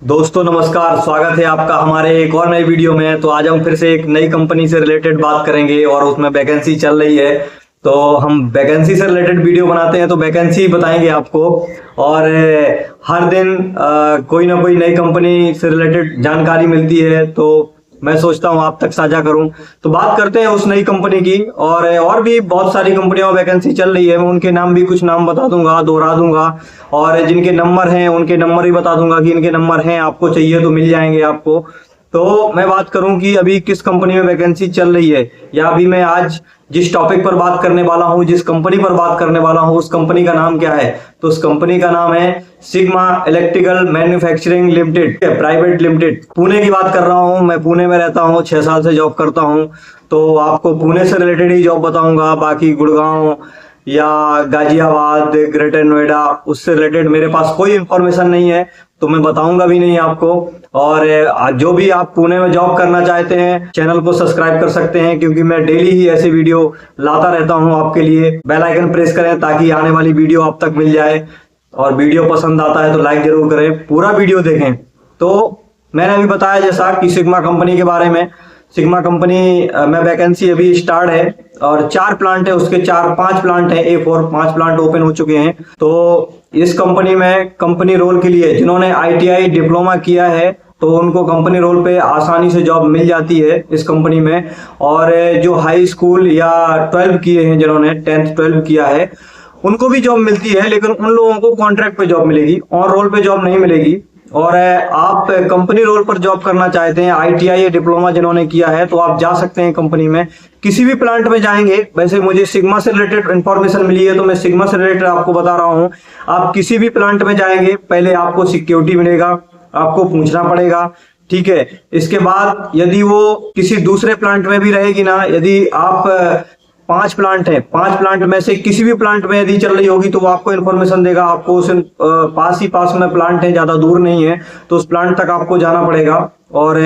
दोस्तों नमस्कार, स्वागत है आपका हमारे एक और नई वीडियो में। तो आज हम फिर से एक नई कंपनी से रिलेटेड बात करेंगे और उसमें वैकेंसी चल रही है। तो हम वैकेंसी से रिलेटेड वीडियो बनाते हैं तो वैकेंसी बताएंगे आपको। और हर दिन कोई ना कोई नई कंपनी से रिलेटेड जानकारी मिलती है, तो मैं सोचता हूँ आप तक साझा करूं। तो बात करते हैं उस नई कंपनी की। और भी बहुत सारी कंपनियों में वैकेंसी चल रही है। मैं उनके नाम भी कुछ नाम बता दूंगा, दोहरा दूंगा, और जिनके नंबर हैं उनके नंबर भी बता दूंगा कि इनके नंबर हैं, आपको चाहिए तो मिल जाएंगे आपको। तो मैं बात करूं कि अभी किस कंपनी में वैकेंसी चल रही है, या अभी मैं आज जिस टॉपिक पर बात करने वाला हूं, जिस कंपनी पर बात करने वाला हूं, उस कंपनी का नाम क्या है। तो उस कंपनी का नाम है sigma electrical manufacturing limited private limited. Pune की बात कर रहा हूं। मैं पुणे में रहता हूं, 6 साल से जॉब करता हूं। तो आपको पुणे से रिलेटेड ही जॉब बताऊंगा। बाकी गुड़गांव या गाजियाबाद, ग्रेटर नोएडा, उससे रिलेटेड मेरे पास कोई इंफॉर्मेशन नहीं है, तो मैं बताऊंगा भी नहीं आपको। और जो भी आप पुणे में जॉब करना चाहते हैं, चैनल को सब्सक्राइब कर सकते हैं, क्योंकि मैं डेली ही ऐसी वीडियो लाता रहता हूं आपके लिए। बेल आइकन प्रेस करें ताकि आने वाली वीडियो आप तक मिल जाए। और वीडियो पसंद आता है तो लाइक जरूर करें, पूरा वीडियो देखें। तो मैंने अभी बताया जैसा कि सिग्मा कंपनी के बारे में। सिग्मा कंपनी में वैकेंसी अभी स्टार्ट है और 4 प्लांट है उसके, 4-5 प्लांट है, A4 5 प्लांट ओपन हो चुके हैं। तो इस कंपनी में कंपनी रोल के लिए जिन्होंने ITI डिप्लोमा किया है, तो उनको कंपनी रोल पे आसानी से जॉब मिल जाती है इस कंपनी में। और जो हाई स्कूल या 12 किए हैं, जिन्होंने 10th 12 किया है, उनको भी जॉब मिलती है, लेकिन उन लोगों को कॉन्ट्रैक्ट पे जॉब मिलेगी, ऑन रोल पे जॉब नहीं मिलेगी। और आप कंपनी रोल पर जॉब करना चाहते हैं, ITI या डिप्लोमा जिन्होंने किया है, तो आप जा सकते हैं कंपनी में, किसी भी प्लांट में जाएंगे। वैसे मुझे सिग्मा से रिलेटेड इंफॉर्मेशन मिली है, तो मैं सिग्मा से रिलेटेड आपको बता रहा हूं। आप किसी भी प्लांट में जाएंगे, पहले आपको सिक्योरिटी मिलेगा, आपको पूछना पड़ेगा, ठीक है। इसके बाद यदि वो किसी दूसरे प्लांट में भी रहेगी ना, यदि आप 5 प्लांट है, 5 प्लांट में से किसी भी प्लांट में यदि चल रही होगी, तो वो आपको इन्फॉर्मेशन देगा। आपको उस पास में प्लांट है, ज्यादा दूर नहीं है, तो उस प्लांट तक आपको जाना पड़ेगा। और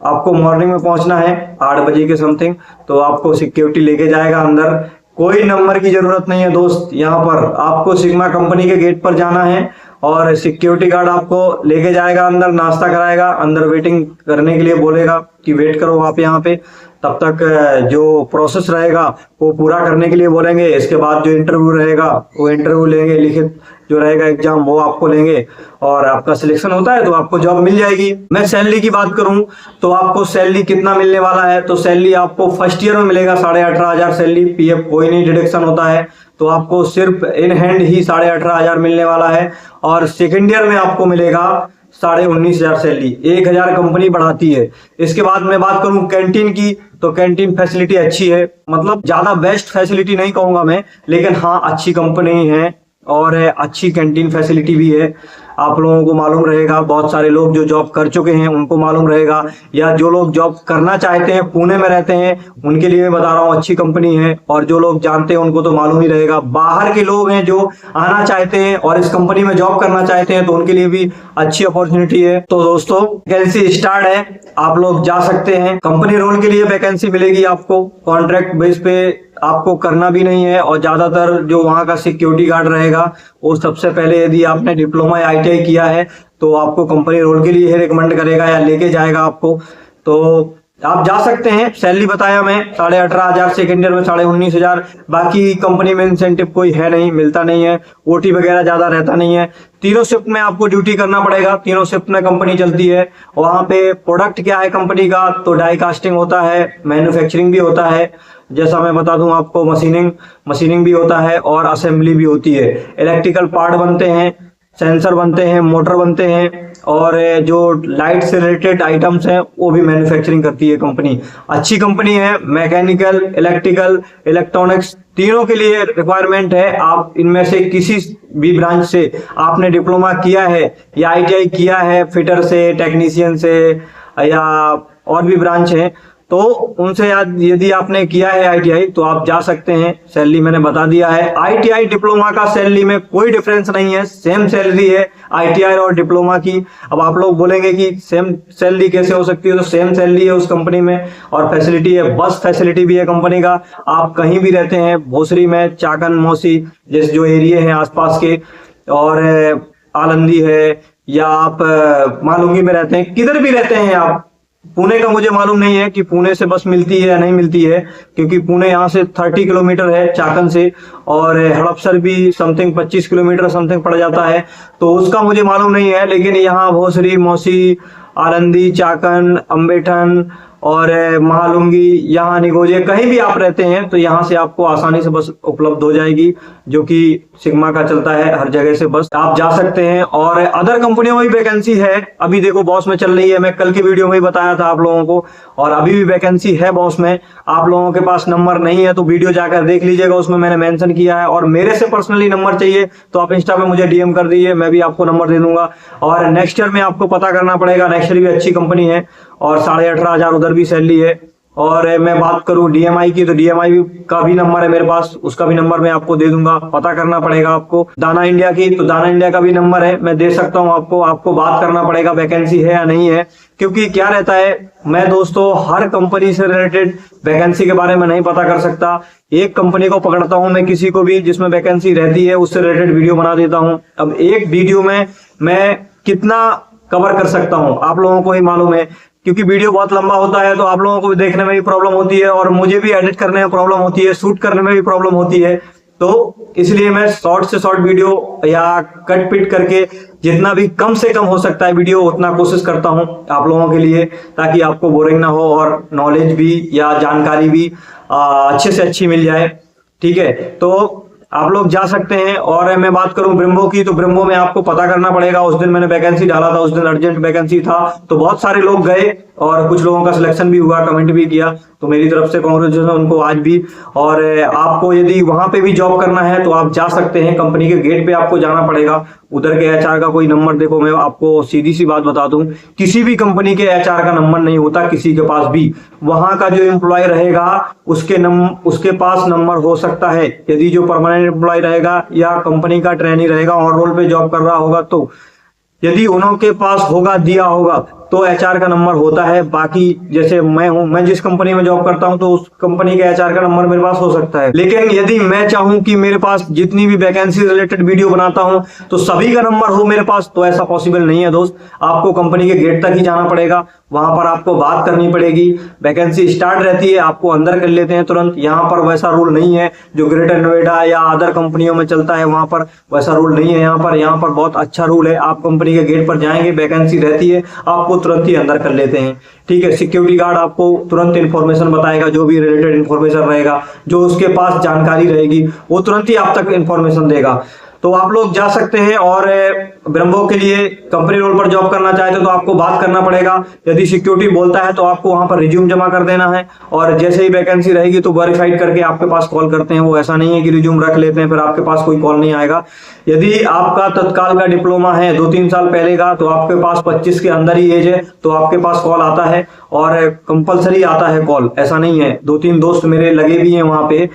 आपको मॉर्निंग में पहुंचना है 8 बजे के समथिंग। तो आपको सिक्योरिटी लेके जाएगा अंदर। कोई नंबर की जरूरत नहीं है दोस्त, यहाँ पर आपको सिग्मा कंपनी के गेट पर जाना है और सिक्योरिटी गार्ड आपको लेके जाएगा अंदर, नाश्ता कराएगा, अंदर वेटिंग करने के लिए बोलेगा कि वेट करो आप यहाँ पे। तब तक जो प्रोसेस रहेगा वो पूरा करने के लिए बोलेंगे। इसके बाद जो इंटरव्यू रहेगा वो इंटरव्यू लेंगे, लिखित जो रहेगा एग्जाम वो आपको लेंगे, और आपका सिलेक्शन होता है तो आपको जॉब मिल जाएगी। मैं सैलरी की बात करूं तो आपको सैलरी कितना मिलने वाला है, तो सैलरी आपको फर्स्ट ईयर में मिलेगा 18,500 सैलरी। PF कोई नहीं डिडक्शन होता है, तो आपको सिर्फ इन हैंड ही 18,500 मिलने वाला है। और सेकेंड ईयर में आपको मिलेगा 19,500 सैलरी, 1,000 कंपनी बढ़ाती है। इसके बाद मैं बात करूं कैंटीन की, तो कैंटीन फैसिलिटी अच्छी है, मतलब ज्यादा बेस्ट फैसिलिटी नहीं कहूंगा मैं, लेकिन हाँ अच्छी कंपनी है और अच्छी कैंटीन फैसिलिटी भी है। आप लोगों को मालूम रहेगा, बहुत सारे लोग जो जॉब कर चुके हैं उनको मालूम रहेगा, या जो लोग जॉब करना चाहते हैं, पुणे में रहते हैं, उनके लिए मैं बता रहा हूँ अच्छी कंपनी है। और जो लोग जानते हैं उनको तो मालूम ही रहेगा। बाहर के लोग हैं जो आना चाहते हैं और इस कंपनी में जॉब करना चाहते हैं, तो उनके लिए भी अच्छी अपॉर्चुनिटी है। तो दोस्तों वैकेंसी स्टार्ट है, आप लोग जा सकते हैं। कंपनी रोल के लिए वैकेंसी मिलेगी आपको, कॉन्ट्रैक्ट बेस पे आपको करना भी नहीं है। और ज्यादातर जो वहां का सिक्योरिटी गार्ड रहेगा, वो सबसे पहले यदि आपने डिप्लोमा या ITI किया है, तो आपको कंपनी रोल के लिए रिकमेंड करेगा या लेके जाएगा आपको। तो आप जा सकते हैं। सैलरी बताया मैं 18,500, सेकेंड ईयर में 19,500। बाकी कंपनी में इंसेंटिव कोई है नहीं, मिलता नहीं है, OT वगैरह ज्यादा रहता नहीं है। तीनों शिफ्ट में आपको ड्यूटी करना पड़ेगा, तीनों शिफ्ट में कंपनी चलती है। वहां पे प्रोडक्ट क्या है कंपनी का, तो डाई कास्टिंग होता है, मैन्युफैक्चरिंग भी होता है, जैसा मैं बता दूं आपको, मशीनिंग भी होता है और असेंबली भी होती है। इलेक्ट्रिकल पार्ट बनते हैं, सेंसर बनते हैं, मोटर बनते हैं, और जो लाइट से रिलेटेड आइटम्स हैं वो भी मैन्युफैक्चरिंग करती है कंपनी। अच्छी कंपनी है। मैकेनिकल, इलेक्ट्रिकल, इलेक्ट्रॉनिक्स तीनों के लिए रिक्वायरमेंट है। आप इनमें से किसी भी ब्रांच से आपने डिप्लोमा किया है या ITI किया है, फिटर से, टेक्नीशियन से, या और भी ब्रांच है, तो उनसे यदि आपने किया है ITI, तो आप जा सकते हैं। सैलरी मैंने बता दिया है। ITI डिप्लोमा का सैलरी में कोई डिफरेंस नहीं है, सेम सैलरी है ITI और डिप्लोमा की। अब आप लोग बोलेंगे कि सेम सैलरी कैसे हो सकती है, तो सेम सैलरी है उस कंपनी में। और फैसिलिटी है, बस फैसिलिटी भी है कंपनी का। आप कहीं भी रहते हैं, भोसरी में, चाकन, मौसी जैसे जो एरिया है आसपास के, और आलंदी है, या आप महालुंगी में रहते हैं, किधर भी रहते हैं आप, पुणे का मुझे मालूम नहीं है कि पुणे से बस मिलती है या नहीं मिलती है, क्योंकि पुणे यहाँ से 30 किलोमीटर है चाकन से, और हड़पसर भी समथिंग 25 किलोमीटर समथिंग पड़ जाता है, तो उसका मुझे मालूम नहीं है। लेकिन यहाँ भोसरी, मौसी, आलंदी, चाकन, अम्बेठन और महालुंगी, यहाँ निगोजे, कहीं भी आप रहते हैं तो यहाँ से आपको आसानी से बस उपलब्ध हो जाएगी, जो कि सिग्मा का चलता है हर जगह से बस आप जा सकते हैं। और अदर कंपनियों में भी वैकेंसी है, अभी देखो बॉस में चल रही है, मैं कल की वीडियो में ही बताया था आप लोगों को, और अभी भी वैकेंसी है बॉस में। आप लोगों के पास नंबर नहीं है तो वीडियो जाकर देख लीजिएगा, उसमें मैंने मेंशन किया है। और मेरे से पर्सनली नंबर चाहिए तो आप इंस्टा पे मुझे डीएम कर दीजिए, मैं भी आपको नंबर दे दूंगा। और नेक्स्ट ईयर में आपको पता करना पड़ेगा, नेक्स्ट ईयर भी अच्छी कंपनी है और 18,500 उधर भी सैलरी है। और मैं बात करूं डीएमआई की, तो डीएमआई का भी नंबर है मेरे पास, उसका भी नंबर मैं आपको दे दूंगा, पता करना पड़ेगा आपको। दाना इंडिया की, तो दाना इंडिया का भी नंबर है, मैं दे सकता हूं आपको, आपको बात करना पड़ेगा वैकेंसी है या नहीं है। क्योंकि क्या रहता है, मैं दोस्तों हर कंपनी से रिलेटेड वैकेंसी के बारे में नहीं पता कर सकता, एक कंपनी को पकड़ता हूं मैं, किसी को भी जिसमें वैकेंसी रहती है उससे रिलेटेड वीडियो बना देता हूं। अब एक वीडियो में मैं कितना कवर कर सकता हूं आप लोगों को ही मालूम है, क्योंकि वीडियो बहुत लंबा होता है तो आप लोगों को भी देखने में भी प्रॉब्लम होती है और मुझे भी एडिट करने में प्रॉब्लम होती है, शूट करने में भी प्रॉब्लम होती है। तो इसलिए मैं शॉर्ट से शॉर्ट वीडियो या कट पिट करके जितना भी कम से कम हो सकता है वीडियो उतना कोशिश करता हूं आप लोगों के लिए, ताकि आपको बोरिंग ना हो और नॉलेज भी या जानकारी भी अच्छे से अच्छी मिल जाए। ठीक है, तो आप लोग जा सकते हैं। और मैं बात करूं ब्रिम्बो की, तो ब्रिम्बो में आपको पता करना पड़ेगा, उस दिन मैंने वैकेंसी डाला था, उस दिन अर्जेंट वैकेंसी था, तो बहुत सारे लोग गए और कुछ लोगों का सिलेक्शन भी हुआ, कमेंट भी किया, तो मेरी तरफ से कांग्रेचुलेशन उनको आज भी। और आपको यदि वहां पे भी जॉब करना है तो आप जा सकते हैं, कंपनी के गेट पे आपको जाना पड़ेगा, उधर के एचआर का कोई नंबर, देखो मैं आपको सीधी सी बात बता दूं, किसी भी कंपनी के एचआर का नंबर नहीं होता किसी के पास भी, वहां का जो एम्प्लॉय रहेगा उसके पास नंबर हो सकता है, यदि जो परमानेंट एम्प्लॉय रहेगा या कंपनी का ट्रेनी रहेगा और रोल पे जॉब कर रहा होगा, तो यदि उनके पास होगा, दिया होगा, तो एचआर का नंबर होता है। बाकी जैसे मैं हूं, मैं जिस कंपनी में जॉब करता हूं तो उस कंपनी के एचआर का नंबर मेरे पास हो सकता है, लेकिन यदि मैं चाहूं कि मेरे पास जितनी भी वैकेंसी रिलेटेड वीडियो बनाता हूं तो सभी का नंबर हो मेरे पास, तो ऐसा पॉसिबल नहीं है दोस्त। आपको कंपनी के गेट तक ही जाना पड़ेगा, वहां पर आपको बात करनी पड़ेगी, वैकेंसी स्टार्ट रहती है, आपको अंदर कर लेते हैं तुरंत। यहाँ पर वैसा रूल नहीं है जो ग्रेटर नोएडा या अदर कंपनियों में चलता है, वहां पर वैसा रूल नहीं है। यहाँ पर बहुत अच्छा रूल है, आप कंपनी के गेट पर जाएंगे, वैकेंसी रहती है, आपको तुरंत ही अंदर कर लेते हैं। ठीक है, सिक्योरिटी गार्ड आपको तुरंत इन्फॉर्मेशन बताएगा, जो भी रिलेटेड इन्फॉर्मेशन रहेगा, जो उसके पास जानकारी रहेगी, वो तुरंत ही आप तक इन्फॉर्मेशन देगा। तो आप लोग जा सकते हैं। और ब्रह्मो के लिए कंपनी रोल पर जॉब करना चाहते हो तो आपको बात करना पड़ेगा, यदि सिक्योरिटी बोलता है तो आपको वहां पर रिज्यूम जमा कर देना है, और जैसे ही वैकेंसी रहेगी तो वेरीफाइड करके आपके पास कॉल करते हैं। वो ऐसा नहीं है कि रिज्यूम रख लेते हैं फिर आपके पास कोई कॉल नहीं आएगा। यदि आपका तत्काल का डिप्लोमा है 2-3 साल पहले का, तो आपके पास 25 के अंदर ही एज है तो आपके पास कॉल आता है, और कंपलसरी आता है कॉल, ऐसा नहीं है। 2-3 दोस्त मेरे लगे भी हैं वहां पे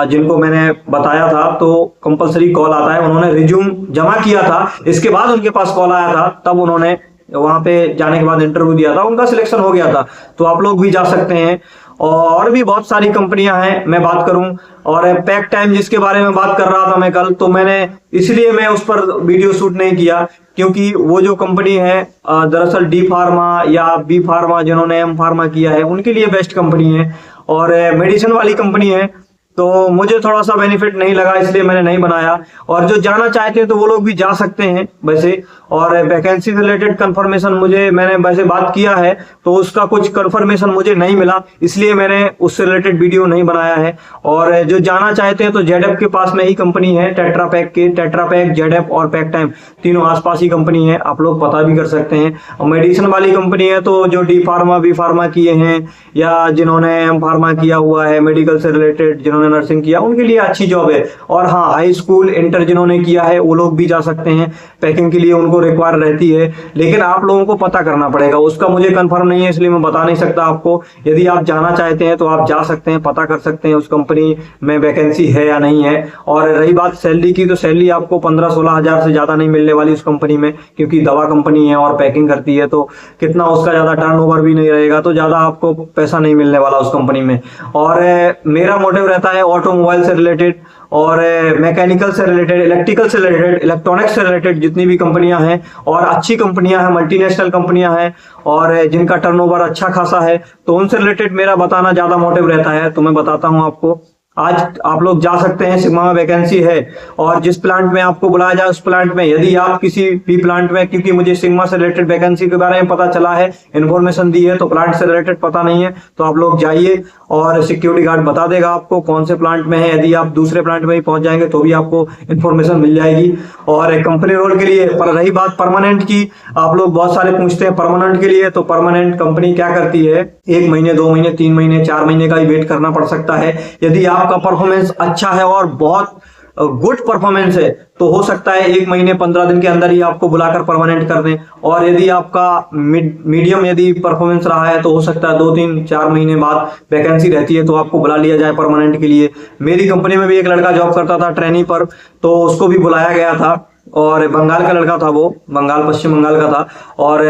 जिनको मैंने बताया था, तो कंपलसरी कॉल आता है। उन्होंने रिज्यूम जमा किया था, इसके बाद उनके पास कॉल आया था, तब उन्होंने वहां पे जाने के बाद इंटरव्यू दिया था, उनका सिलेक्शन हो गया था। तो आप लोग भी जा सकते हैं। और भी बहुत सारी कंपनियां हैं, मैं बात करूं, और पैक टाइम जिसके बारे में बात कर रहा था मैं कल, तो मैंने इसलिए मैं उस पर वीडियो शूट नहीं किया क्योंकि वो जो कंपनी है दरअसल डी फार्मा या बी फार्मा, जिन्होंने एम फार्मा किया है, उनके लिए बेस्ट कंपनी है और मेडिसिन वाली कंपनी है, तो मुझे थोड़ा सा बेनिफिट नहीं लगा, इसलिए मैंने नहीं बनाया। और जो जाना चाहते हैं तो वो लोग भी जा सकते हैं वैसे। और वैकेंसी रिलेटेड कंफर्मेशन मैंने वैसे बात किया है, तो उसका कुछ कंफर्मेशन मुझे नहीं मिला, इसलिए मैंने उससे रिलेटेड वीडियो नहीं बनाया है। और जो जाना चाहते हैं तो जेडएफ के पास में ही कंपनी है, टेट्रापैक के, टेट्रापैक, जेडएफ और पैक टाइम तीनों आसपास ही कंपनी है, आप लोग पता भी कर सकते हैं। और मेडिसिन वाली कंपनी है तो जो डी फार्मा, बी फार्मा किए हैं या जिन्होंने एम फार्मा किया हुआ है मेडिकल से रिलेटेड, जिन्होंने नर्सिंग किया, उनके लिए अच्छी जॉब है। और हाँ, हाई स्कूल इंटर जिन्होंने किया है वो लोग भी जा सकते हैं, पैकिंग के लिए उनको रिक्वायर रहती है, लेकिन आप लोगों को पता करना पड़ेगा, उसका मुझे कंफर्म नहीं है इसलिए मैं बता नहीं सकता आपको। यदि आप जाना चाहते हैं तो आप जा सकते हैं, पता कर सकते हैं उस कंपनी में वैकेंसी है या नहीं है। और रही बात सैलरी की, तो सैलरी आपको 15-16 हजार से ज्यादा नहीं मिलने वाली उस कंपनी में, क्योंकि दवा कंपनी है और पैकिंग करती है, तो कितना उसका ज्यादा टर्नओवर भी नहीं रहेगा, तो ज्यादा आपको पैसा नहीं मिलने वाला उस कंपनी में। और मेरा मोटिव रहता है ऑटोमोबाइल से रिलेटेड, और मैकेनिकल से रिलेटेड, इलेक्ट्रिकल से रिलेटेड, इलेक्ट्रॉनिक्स से रिलेटेड जितनी भी कंपनियां हैं और अच्छी कंपनियां हैं, मल्टीनेशनल कंपनियां हैं और जिनका टर्नओवर अच्छा खासा है, तो उनसे रिलेटेड मेरा बताना ज्यादा मोटिव रहता है। तो मैं बताता हूं आपको। आज आप लोग जा सकते हैं, सिग्मा में वैकेंसी है और जिस प्लांट में आपको बुलाया जाए उस प्लांट में, यदि आप किसी भी प्लांट में, क्योंकि मुझे सिग्मा से रिलेटेड वैकेंसी के बारे में पता चला है, इन्फॉर्मेशन दी है, तो प्लांट से रिलेटेड पता नहीं है तो आप लोग जाइए और सिक्योरिटी गार्ड बता देगा आपको कौन से प्लांट में है। यदि आप दूसरे प्लांट में ही पहुंच जाएंगे तो भी आपको इन्फॉर्मेशन मिल जाएगी। और कंपनी रोल के लिए पर रही बात परमानेंट की, आप लोग बहुत सारे पूछते हैं परमानेंट के लिए, तो परमानेंट कंपनी क्या करती है, 1 महीने 2 महीने 3 महीने 4 महीने का ही वेट करना पड़ सकता है। यदि आपका परफॉर्मेंस अच्छा है और बहुत गुड परफॉर्मेंस है तो हो सकता है 1 महीने 15 दिन के अंदर ही आपको बुलाकर परमानेंट कर दें। और यदि आपका मीडियम यदि परफॉर्मेंस रहा है तो हो सकता है 2-3-4 महीने बाद वैकेंसी रहती है तो आपको बुला लिया जाए परमानेंट के लिए। मेरी कंपनी में भी एक लड़का जॉब करता था ट्रेनी पर, तो उसको भी बुलाया गया था और बंगाल का लड़का था, वो बंगाल, पश्चिम बंगाल का था और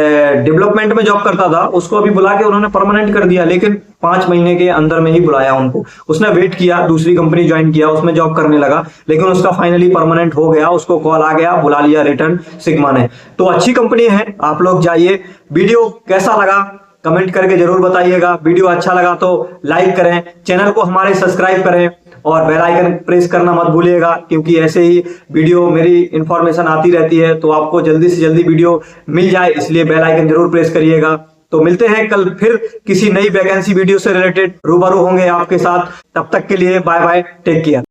डेवलपमेंट में जॉब करता था। उसको अभी बुला के उन्होंने परमानेंट कर दिया, लेकिन 5 महीने के अंदर में ही बुलाया उनको। उसने वेट किया, दूसरी कंपनी ज्वाइन किया, उसमें जॉब करने लगा, लेकिन उसका फाइनली परमानेंट हो गया। उसको कॉल आ गया, बुला लिया रिटर्न सिग्मा ने। तो अच्छी कंपनी है, आप लोग जाइए। वीडियो कैसा लगा कमेंट करके जरूर बताइएगा। वीडियो अच्छा लगा तो लाइक करें, चैनल को हमारे सब्सक्राइब करें और बेल आइकन प्रेस करना मत भूलिएगा, क्योंकि ऐसे ही वीडियो मेरी इंफॉर्मेशन आती रहती है तो आपको जल्दी से जल्दी वीडियो मिल जाए, इसलिए बेल आइकन जरूर प्रेस करिएगा। तो मिलते हैं कल फिर किसी नई वैकेंसी वीडियो से रिलेटेड रूबरू होंगे आपके साथ। तब तक के लिए बाय बाय, टेक केयर।